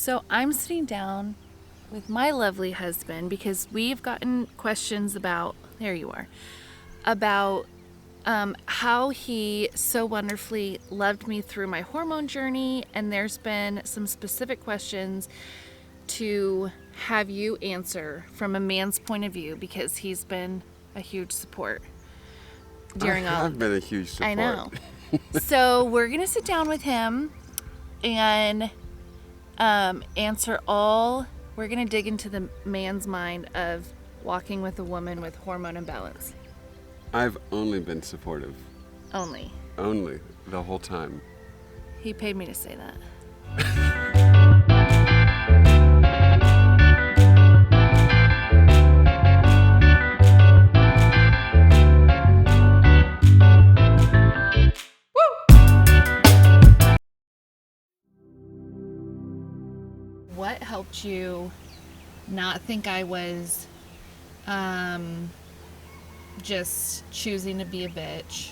So I'm sitting down with my lovely husband because we've gotten questions about, there you are, about how he so wonderfully loved me through my hormone journey. And there's been some specific questions to have you answer from a man's point of view because he's been a huge support during all I've been a huge support. I know. So we're going to sit down with him and answer all. We're going to dig into the man's mind of walking with a woman with hormone imbalance. I've only been supportive. Only. Only. The whole time. He paid me to say that. What helped you not think I was just choosing to be a bitch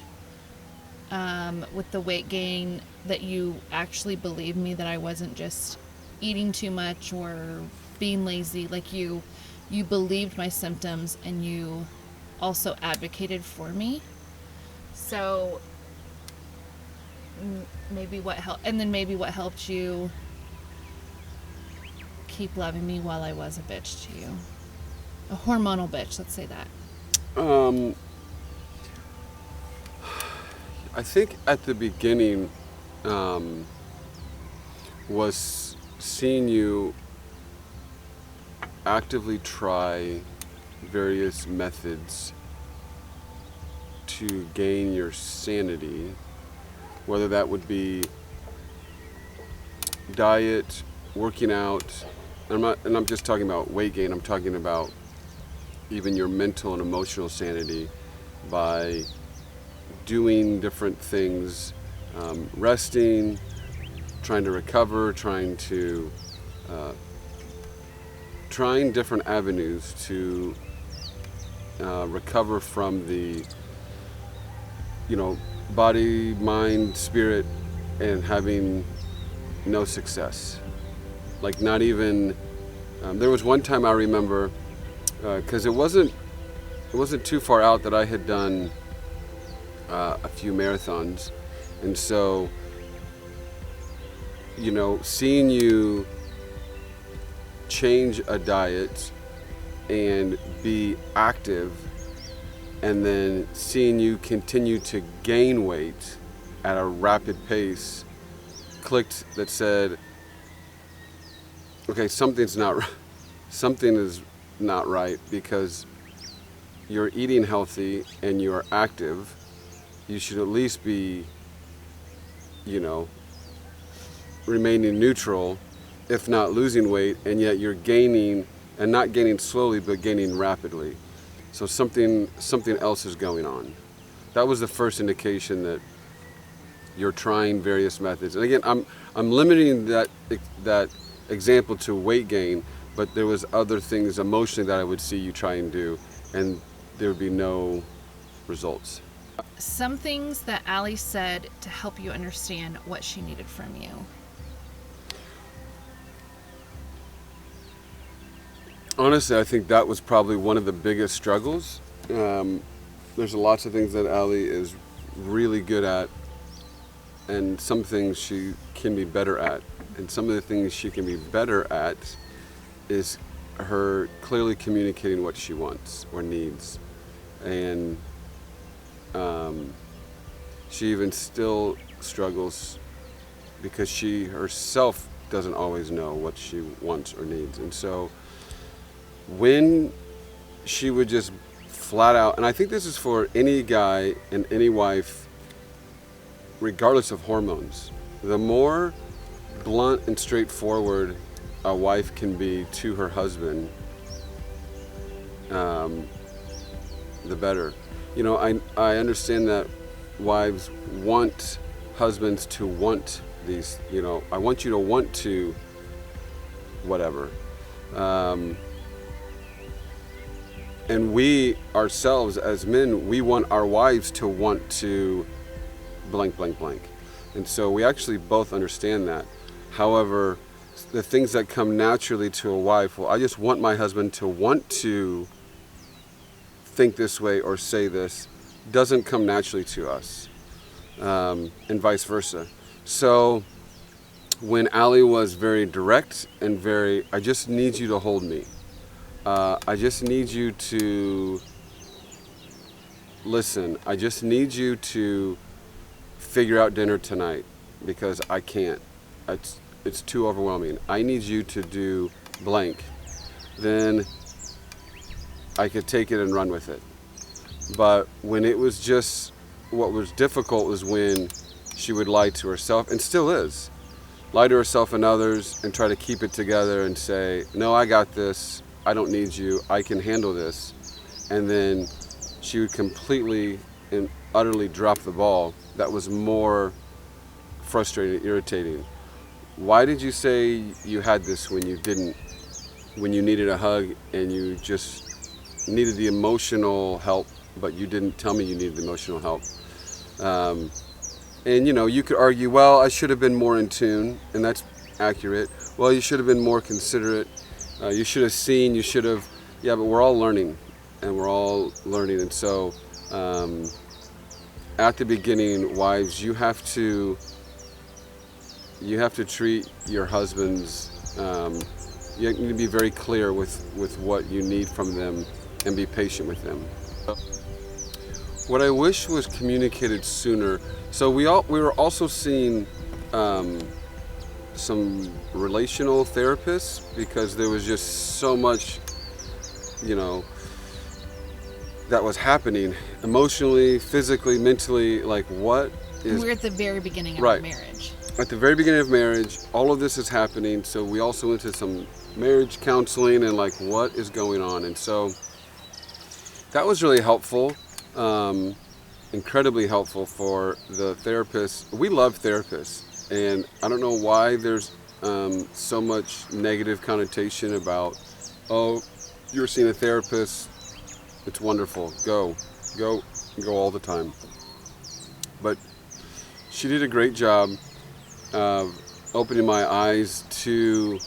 with the weight gain, that you actually believed me, that I wasn't just eating too much or being lazy? Like you believed my symptoms and you also advocated for me. So maybe what helped you keep loving me while I was a bitch to you, a hormonal bitch, let's say that. I think at the beginning was seeing you actively try various methods to gain your sanity, whether that would be diet, working out. And I'm just talking about weight gain. I'm talking about even your mental and emotional sanity by doing different things, resting, trying to recover, trying different avenues to recover from the, body, mind, spirit, and having no success. Like not even, there was one time I remember, because it wasn't too far out that I had done a few marathons, and so, seeing you change a diet and be active, and then seeing you continue to gain weight at a rapid pace, clicked that said, okay, something is not right, because you're eating healthy and you're active. You should at least be, remaining neutral, if not losing weight, and yet you're gaining, and not gaining slowly, but gaining rapidly. So something else is going on. That was the first indication that you're trying various methods. And again, I'm limiting that example to weight gain, but there was other things emotionally that I would see you try and do, and there would be no results. Some things that Allie said to help you understand what she needed from you. Honestly, I think that was probably one of the biggest struggles. There's lots of things that Allie is really good at, and some things she can be better at. And some of the things she can be better at is her clearly communicating what she wants or needs. And she even still struggles because she herself doesn't always know what she wants or needs. And so when she would just flat out, and I think this is for any guy and any wife, regardless of hormones, the more blunt and straightforward a wife can be to her husband, the better. I understand that wives want husbands to want these, I want you to want to whatever. And we ourselves as men, we want our wives to want to blank, blank, blank. And so we actually both understand that. However, the things that come naturally to a wife. Well, I just want my husband to want to think this way or say this, doesn't come naturally to us, and vice versa. So when Allie was very direct and very, I just need you to hold me. I just need you to listen. I just need you to figure out dinner tonight because I can't. It's too overwhelming. I need you to do blank. Then I could take it and run with it. But when it was just, what was difficult was when she would lie to herself, and still is. Lie to herself and others and try to keep it together and say, no, I got this. I don't need you. I can handle this. And then she would completely and utterly drop the ball. That was more frustrating, irritating. Why did you say you had this when you didn't? When you needed a hug and you just needed the emotional help, but you didn't tell me you needed the emotional help. And you could argue, well, I should have been more in tune, and that's accurate. Well, you should have been more considerate. You should have seen, you should have, yeah, but we're all learning, and we're all learning. And so at the beginning, wives, you have to treat your husbands, you need to be very clear with what you need from them and be patient with them. What I wish was communicated sooner. So we were also seeing some relational therapists because there was just so much, that was happening emotionally, physically, mentally. Like, what is? We're at the very beginning of Right. our marriage. At the very beginning of marriage, all of this is happening. So we also went to some marriage counseling and like, what is going on? And so that was really helpful. Incredibly helpful for the therapists. We love therapists, and I don't know why there's so much negative connotation about, oh, you're seeing a therapist, it's wonderful, go all the time. But she did a great job of opening my eyes to,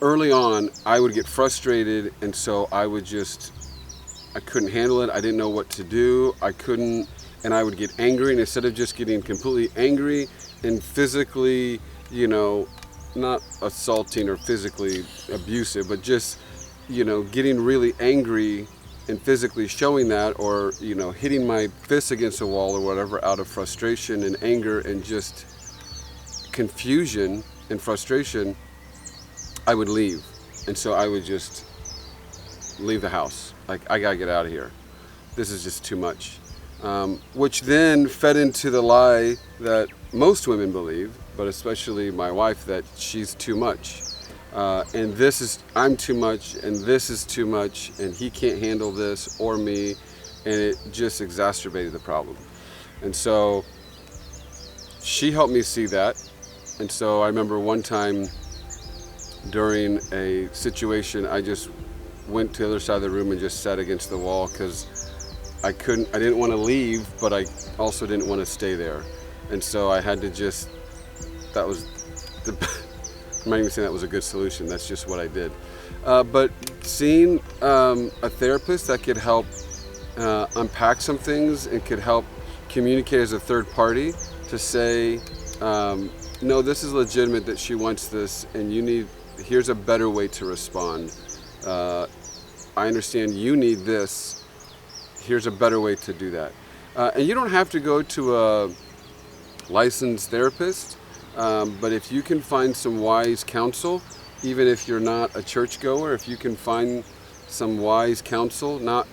early on, I would get frustrated, and so I couldn't handle it. I didn't know what to do. And I would get angry, and instead of just getting completely angry and physically, not assaulting or physically abusive, but just, getting really angry and physically showing that, or, hitting my fist against a wall or whatever out of frustration and anger and just confusion and frustration, I would leave. And so I would just leave the house. Like, I gotta get out of here. This is just too much. Which then fed into the lie that most women believe, but especially my wife, that she's too much. And I'm too much, and this is too much, and he can't handle this or me, and it just exacerbated the problem. And so she helped me see that. And so I remember one time during a situation, I just went to the other side of the room and just sat against the wall because I didn't want to leave, but I also didn't want to stay there. And so I had to that was I'm not even saying that was a good solution, that's just what I did. But seeing a therapist that could help unpack some things and could help communicate as a third party to say, no, this is legitimate that she wants this, and here's a better way to respond. I understand you need this. Here's a better way to do that. And you don't have to go to a licensed therapist, but if you can find some wise counsel, even if you're not a churchgoer, if you can find some wise counsel, not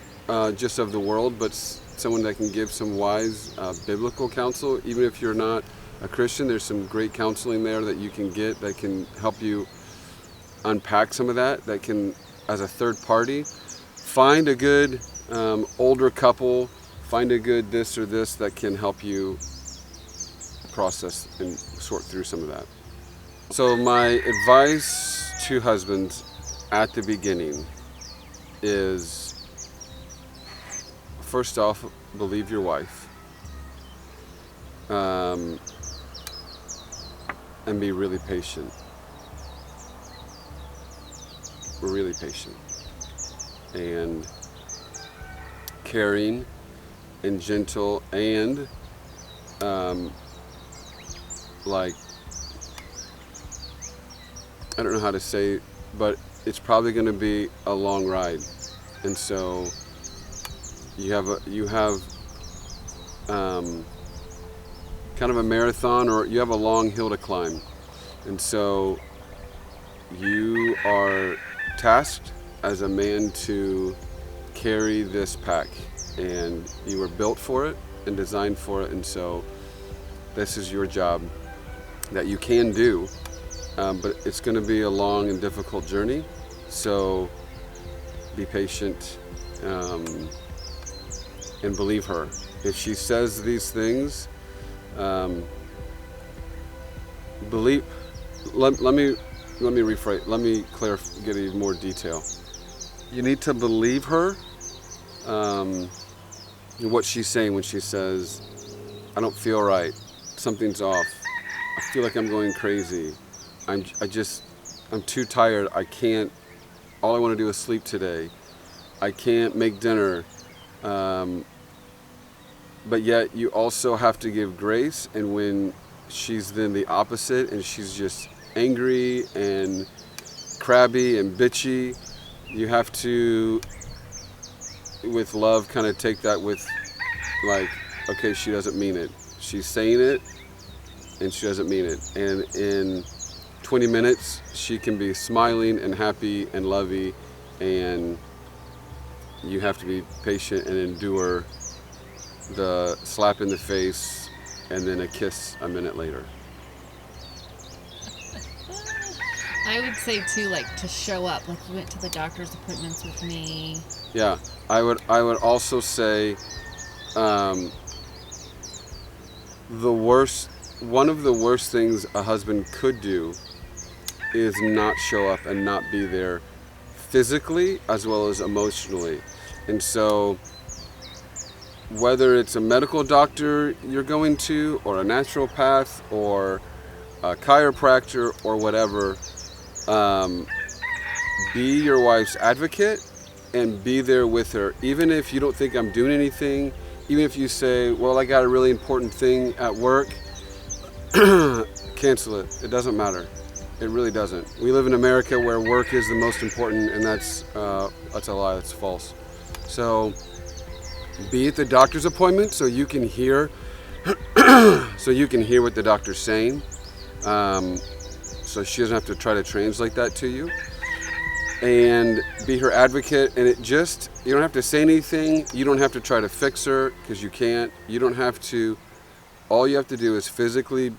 just of the world, but someone that can give some wise biblical counsel, even if you're not a Christian, there's some great counseling there that you can get that can help you unpack some of that can, as a third party, find a good older couple, find a good this or this that can help you process and sort through some of that. So my advice to husbands at the beginning is, first off, believe your wife. and be really patient. Really patient. And caring and gentle and like, I don't know how to say, but it's probably going to be a long ride. And so you have kind of a marathon, or you have a long hill to climb. And so you are tasked as a man to carry this pack, and you were built for it and designed for it. And so this is your job that you can do, but it's going to be a long and difficult journey. So be patient, and believe her. If she says these things, believe. Let me rephrase. Let me clarify. Get even more detail. You need to believe her. What she's saying when she says, "I don't feel right. Something's off. I feel like I'm going crazy. I'm too tired. I can't. All I want to do is sleep today. I can't make dinner." But yet you also have to give grace, and when she's then the opposite and she's just angry and crabby and bitchy, you have to, with love, kind of take that with, like, okay, she doesn't mean it. She's saying it and she doesn't mean it. And in 20 minutes she can be smiling and happy and lovey, and you have to be patient and endure the slap in the face and then a kiss a minute later. I would say too, like, to show up. Like, you went to the doctor's appointments with me. Yeah, I would also say one of the worst things a husband could do is not show up and not be there physically as well as emotionally. And so whether it's a medical doctor you're going to, or a naturopath, or a chiropractor, or whatever, be your wife's advocate and be there with her. Even if you don't think I'm doing anything, even if you say, well, I got a really important thing at work, cancel it. It doesn't matter. It really doesn't. We live in America where work is the most important, and that's a lie. That's false. So be at the doctor's appointment so you can hear what the doctor's saying. So she doesn't have to try to translate that to you. And be her advocate. And you don't have to say anything. You don't have to try to fix her, because you can't. You don't have to. All you have to do is physically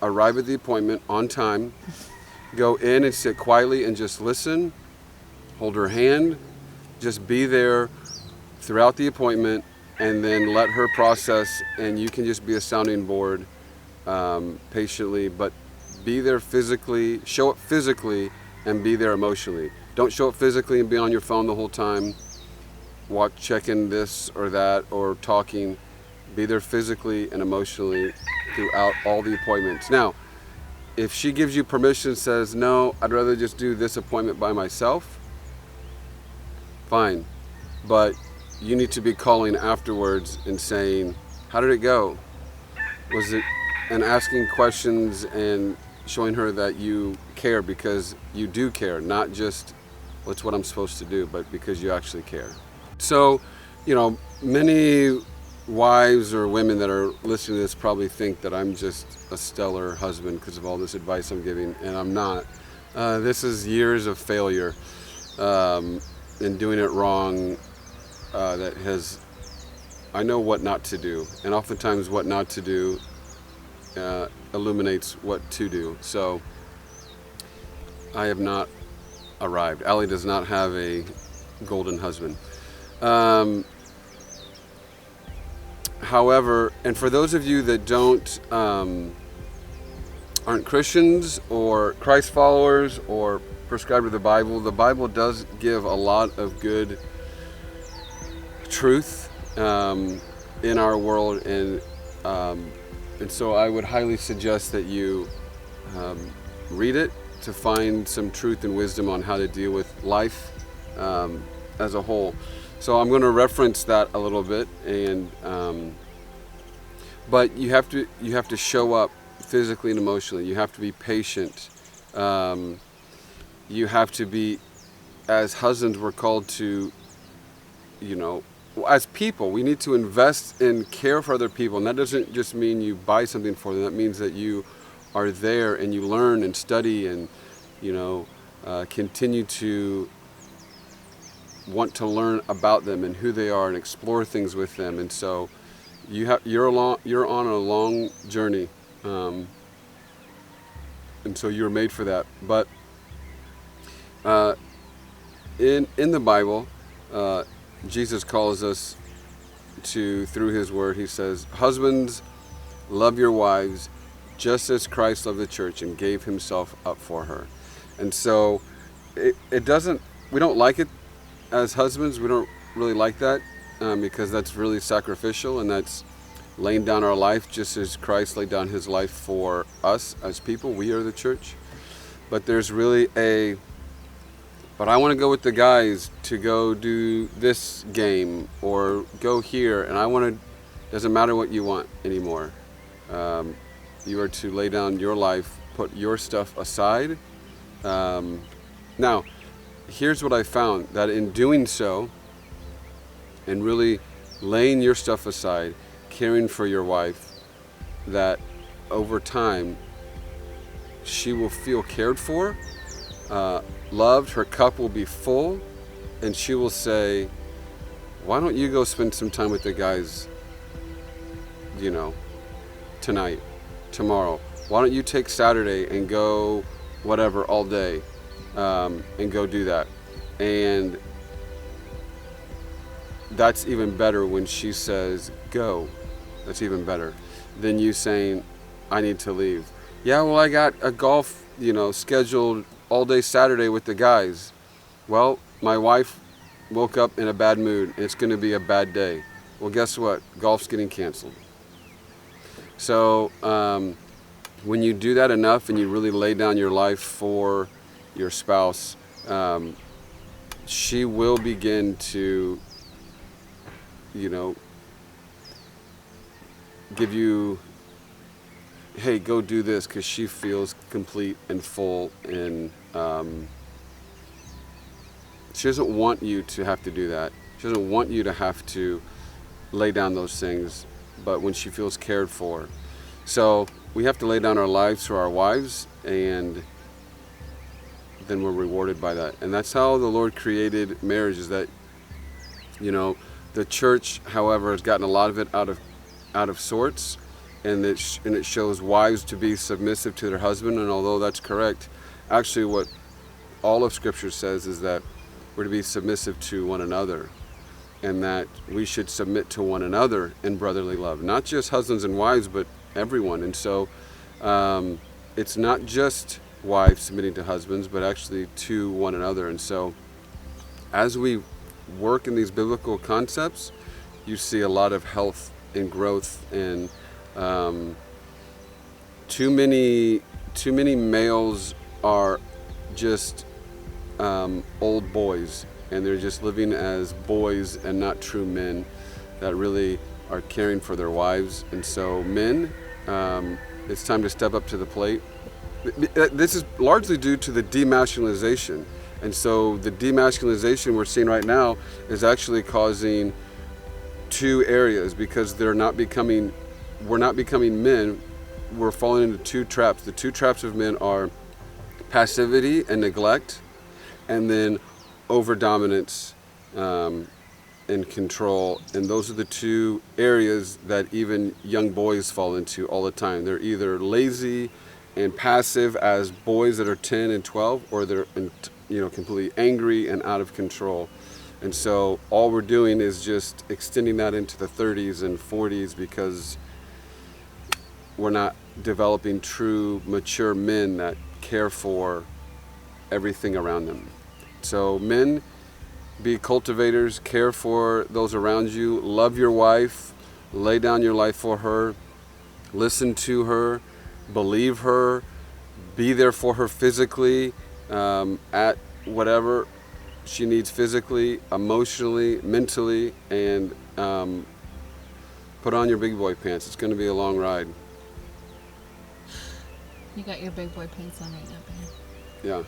arrive at the appointment on time, go in and sit quietly and just listen, hold her hand, just be there throughout the appointment, and then let her process, and you can just be a sounding board, patiently, but be there physically, show up physically, and be there emotionally. Don't show up physically and be on your phone the whole time, checking this or that, or talking. Be there physically and emotionally throughout all the appointments. Now, if she gives you permission, says, no, I'd rather just do this appointment by myself, fine. But you need to be calling afterwards and saying, how did it go? And asking questions and showing her that you care, because you do care, not just what's what I'm supposed to do, but because you actually care. So, many wives or women that are listening to this probably think that I'm just a stellar husband because of all this advice I'm giving, and I'm not. This is years of failure and doing it wrong. I know what not to do, and oftentimes what not to do illuminates what to do. So I have not arrived. Allie does not have a golden husband. However, and for those of you that aren't Christians or Christ followers or prescribe to the Bible does give a lot of good truth in our world, and so I would highly suggest that you read it to find some truth and wisdom on how to deal with life as a whole. So I'm going to reference that a little bit, and but you have to show up physically and emotionally. You have to be patient. You have to be, as husbands, we're called to, as people, we need to invest and care for other people. And that doesn't just mean you buy something for them. That means that you are there and you learn and study and, continue to want to learn about them and who they are and explore things with them. And so you're on a long journey. And so you're made for that. But in the Bible, Jesus calls us to, through his word, he says, husbands, love your wives just as Christ loved the church and gave himself up for her. And so it doesn't, we don't like it as husbands. We don't really like that because that's really sacrificial, and that's laying down our life just as Christ laid down his life for us as people. We are the church. But there's really but I want to go with the guys to go do this game or go here, and doesn't matter what you want anymore. You are to lay down your life, put your stuff aside. Now, here's what I found, that in doing so, and really laying your stuff aside, caring for your wife, that over time, she will feel cared for, loved, her cup will be full, and she will say, why don't you go spend some time with the guys, tonight, tomorrow? Why don't you take Saturday and go whatever all day and go do that? And that's even better when she says, go. That's even better than you saying, I need to leave. Yeah, well, I got a golf, scheduled all day Saturday with the guys. Well, my wife woke up in a bad mood. It's going to be a bad day. Well, guess what? Golf's getting canceled. So when you do that enough and you really lay down your life for your spouse, she will begin to, give you, hey, go do this, because she feels complete and full, and she doesn't want you to have to do that. She doesn't want you to have to lay down those things, but when she feels cared for. So we have to lay down our lives for our wives, and then we're rewarded by that. And that's how the Lord created marriage, is that, the church, however, has gotten a lot of it out of sorts, and it shows wives to be submissive to their husband. And although that's correct, actually what all of Scripture says is that we're to be submissive to one another, and that we should submit to one another in brotherly love, not just husbands and wives, but everyone. And so it's not just wives submitting to husbands, but actually to one another. And so as we work in these biblical concepts, you see a lot of health and growth. And too many males are just old boys, and they're just living as boys and not true men that really are caring for their wives. And so men, it's time to step up to the plate. This is largely due to the demasculinization. And so the demasculinization we're seeing right now is actually causing two areas, because we're not becoming men. We're falling into two traps. The two traps of men are passivity and neglect, and then over-dominance and control. And those are the two areas that even young boys fall into all the time. They're either lazy and passive as boys that are 10 and 12, or they're completely angry and out of control. And so all we're doing is just extending that into the 30s and 40s, because we're not developing true mature men that care for everything around them. So men, be cultivators, care for those around you, love your wife, lay down your life for her, listen to her, believe her, be there for her physically, at whatever she needs physically, emotionally, mentally, and put on your big boy pants. It's going to be a long ride. You got your big boy pants on right now, Ben. Yeah.